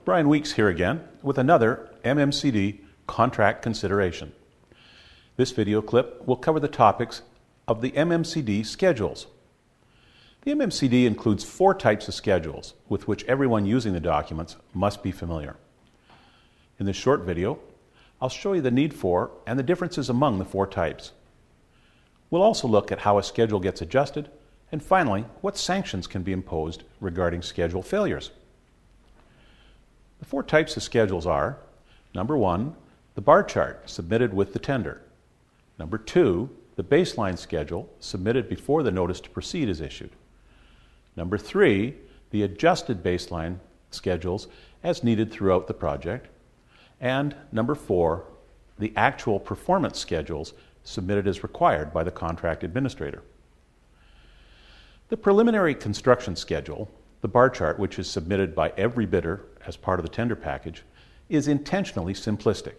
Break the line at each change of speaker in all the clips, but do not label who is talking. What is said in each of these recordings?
Brian Weeks here again with another MMCD contract consideration. This video clip will cover the topics of the MMCD schedules. The MMCD includes 4 types of schedules with which everyone using the documents must be familiar. In this short video, I'll show you the need for and the differences among the 4 types. We'll also look at how a schedule gets adjusted, and finally, what sanctions can be imposed regarding schedule failures. The 4 types of schedules are: number 1, the bar chart submitted with the tender; number 2, the baseline schedule submitted before the notice to proceed is issued; number 3, the adjusted baseline schedules as needed throughout the project; and number 4, the actual performance schedules submitted as required by the contract administrator. The preliminary construction schedule, the bar chart, which is submitted by every bidder as part of the tender package, is intentionally simplistic.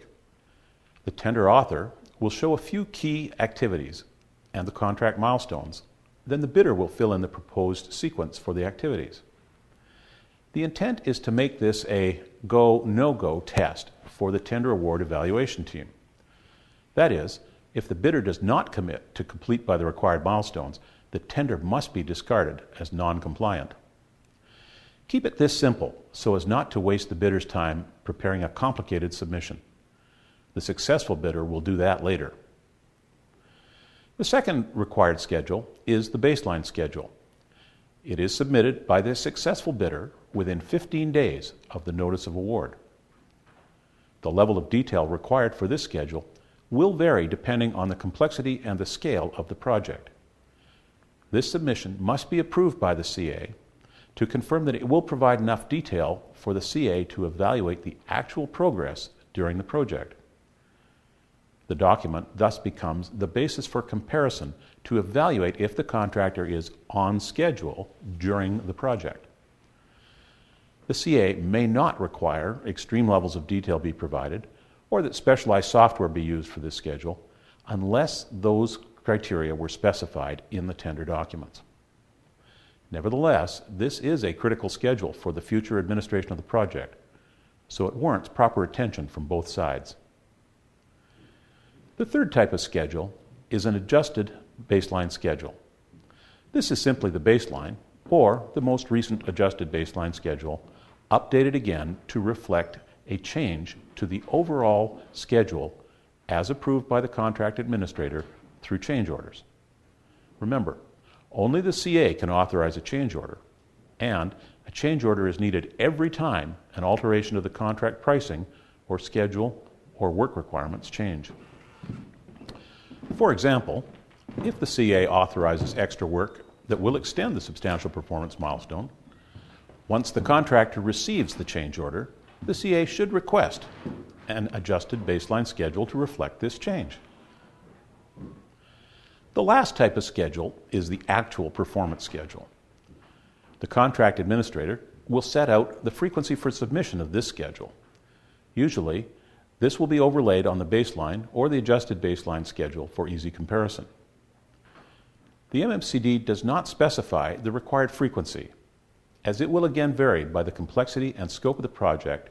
The tender author will show a few key activities and the contract milestones. Then the bidder will fill in the proposed sequence for the activities. The intent is to make this a go, no-go test for the tender award evaluation team. That is, if the bidder does not commit to complete by the required milestones, the tender must be discarded as non-compliant. Keep it this simple so as not to waste the bidder's time preparing a complicated submission. The successful bidder will do that later. The second required schedule is the baseline schedule. It is submitted by the successful bidder within 15 days of the notice of award. The level of detail required for this schedule will vary depending on the complexity and the scale of the project. This submission must be approved by the CA to confirm that it will provide enough detail for the CA to evaluate the actual progress during the project. The document thus becomes the basis for comparison to evaluate if the contractor is on schedule during the project. The CA may not require extreme levels of detail be provided or that specialized software be used for this schedule unless those criteria were specified in the tender documents. Nevertheless, this is a critical schedule for the future administration of the project, so it warrants proper attention from both sides. The third type of schedule is an adjusted baseline schedule. This is simply the baseline, or the most recent adjusted baseline schedule, updated again to reflect a change to the overall schedule as approved by the contract administrator through change orders. Remember, only the CA can authorize a change order, and a change order is needed every time an alteration of the contract pricing or schedule or work requirements change. For example, if the CA authorizes extra work that will extend the substantial performance milestone, once the contractor receives the change order, the CA should request an adjusted baseline schedule to reflect this change. The last type of schedule is the actual performance schedule. The contract administrator will set out the frequency for submission of this schedule. Usually, this will be overlaid on the baseline or the adjusted baseline schedule for easy comparison. The MMCD does not specify the required frequency, as it will again vary by the complexity and scope of the project,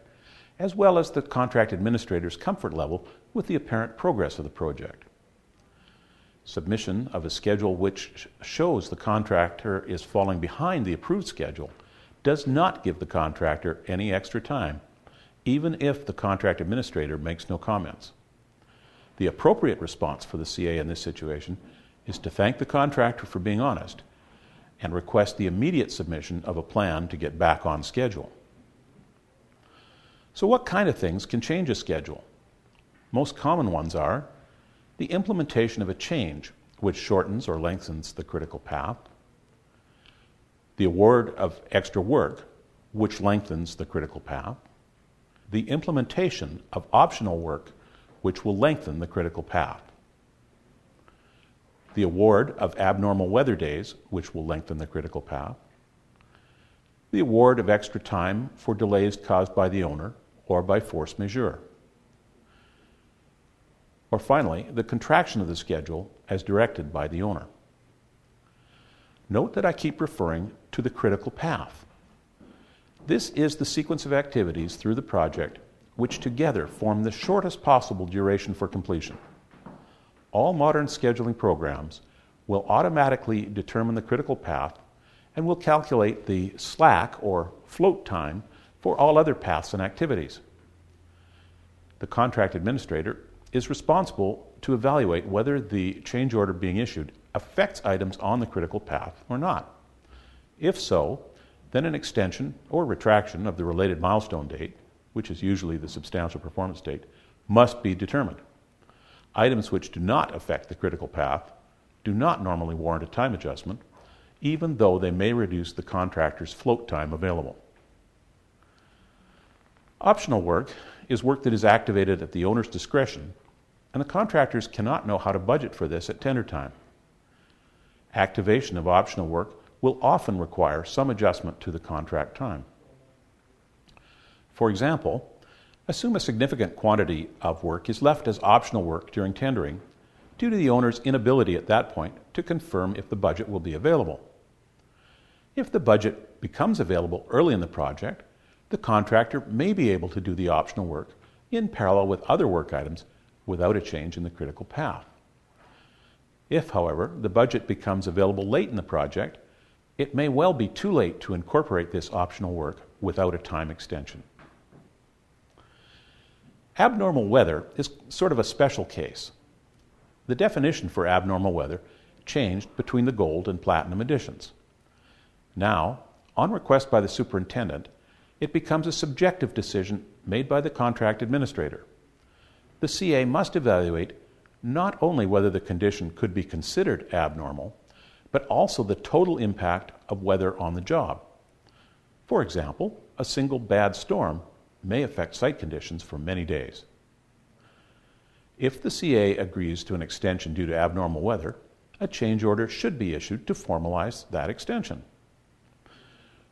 as well as the contract administrator's comfort level with the apparent progress of the project. Submission of a schedule which shows the contractor is falling behind the approved schedule does not give the contractor any extra time, even if the contract administrator makes no comments. The appropriate response for the CA in this situation is to thank the contractor for being honest and request the immediate submission of a plan to get back on schedule. So what kind of things can change a schedule? Most common ones are the implementation of a change which shortens or lengthens the critical path, the award of extra work which lengthens the critical path, the implementation of optional work which will lengthen the critical path, the award of abnormal weather days which will lengthen the critical path, the award of extra time for delays caused by the owner or by force majeure, or finally, the contraction of the schedule as directed by the owner. Note that I keep referring to the critical path. This is the sequence of activities through the project which together form the shortest possible duration for completion. All modern scheduling programs will automatically determine the critical path and will calculate the slack or float time for all other paths and activities. The contract administrator is responsible to evaluate whether the change order being issued affects items on the critical path or not. If so, then an extension or retraction of the related milestone date, which is usually the substantial performance date, must be determined. Items which do not affect the critical path do not normally warrant a time adjustment, even though they may reduce the contractor's float time available. Optional work is work that is activated at the owner's discretion, and the contractors cannot know how to budget for this at tender time. Activation of optional work will often require some adjustment to the contract time. For example, assume a significant quantity of work is left as optional work during tendering due to the owner's inability at that point to confirm if the budget will be available. If the budget becomes available early in the project, the contractor may be able to do the optional work in parallel with other work items without a change in the critical path. If, however, the budget becomes available late in the project, it may well be too late to incorporate this optional work without a time extension. Abnormal weather is sort of a special case. The definition for abnormal weather changed between the gold and platinum editions. Now, on request by the superintendent, it becomes a subjective decision made by the contract administrator. The CA must evaluate not only whether the condition could be considered abnormal, but also the total impact of weather on the job. For example, a single bad storm may affect site conditions for many days. If the CA agrees to an extension due to abnormal weather, a change order should be issued to formalize that extension.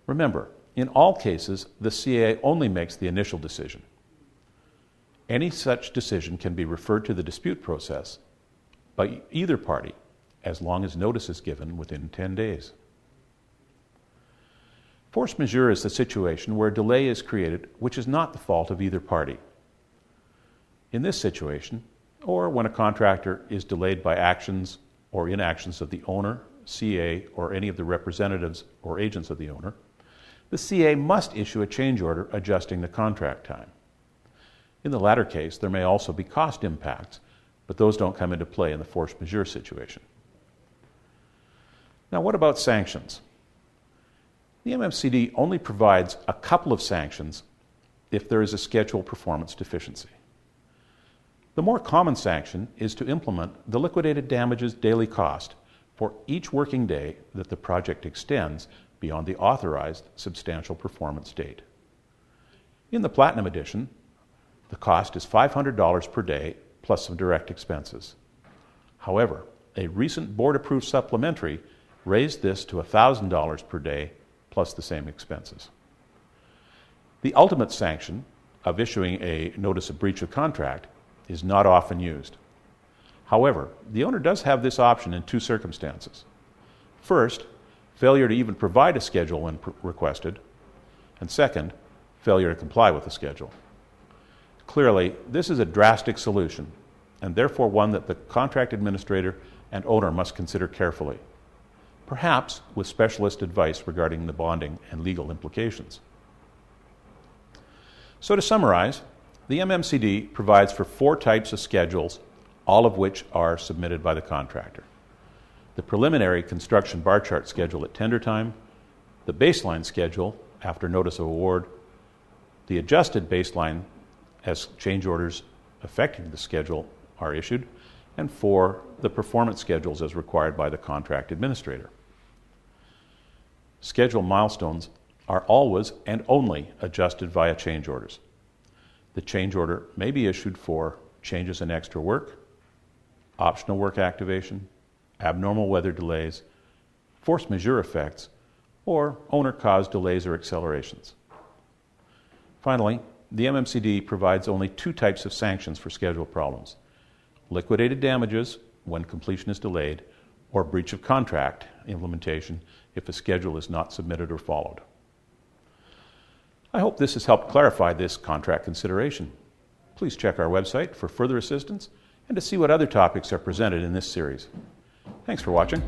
Remember, in all cases, the CA only makes the initial decision. Any such decision can be referred to the dispute process by either party, as long as notice is given within 10 days. Force majeure is the situation where a delay is created which is not the fault of either party. In this situation, or when a contractor is delayed by actions or inactions of the owner, CA, or any of the representatives or agents of the owner, the CA must issue a change order adjusting the contract time. In the latter case, there may also be cost impacts, but those don't come into play in the force majeure situation. Now, what about sanctions? The MMCD only provides a couple of sanctions if there is a schedule performance deficiency. The more common sanction is to implement the liquidated damages daily cost for each working day that the project extends beyond the authorized substantial performance date. In the Platinum Edition, the cost is $500 per day plus some direct expenses. However, a recent board-approved supplementary raised this to $1,000 per day plus the same expenses. The ultimate sanction of issuing a notice of breach of contract is not often used. However, the owner does have this option in two circumstances. First, failure to even provide a schedule when requested, and second, failure to comply with the schedule. Clearly, this is a drastic solution, and therefore one that the contract administrator and owner must consider carefully, perhaps with specialist advice regarding the bonding and legal implications. So to summarize, the MMCD provides for 4 types of schedules, all of which are submitted by the contractor. The preliminary construction bar chart schedule at tender time, the baseline schedule after notice of award, the adjusted baseline as change orders affecting the schedule are issued, and 4, the performance schedules as required by the contract administrator. Schedule milestones are always and only adjusted via change orders. The change order may be issued for changes in extra work, optional work activation, abnormal weather delays, force majeure effects, or owner-caused delays or accelerations. Finally, the MMCD provides only 2 types of sanctions for schedule problems: liquidated damages when completion is delayed, or breach of contract implementation if a schedule is not submitted or followed. I hope this has helped clarify this contract consideration. Please check our website for further assistance and to see what other topics are presented in this series. Thanks for watching.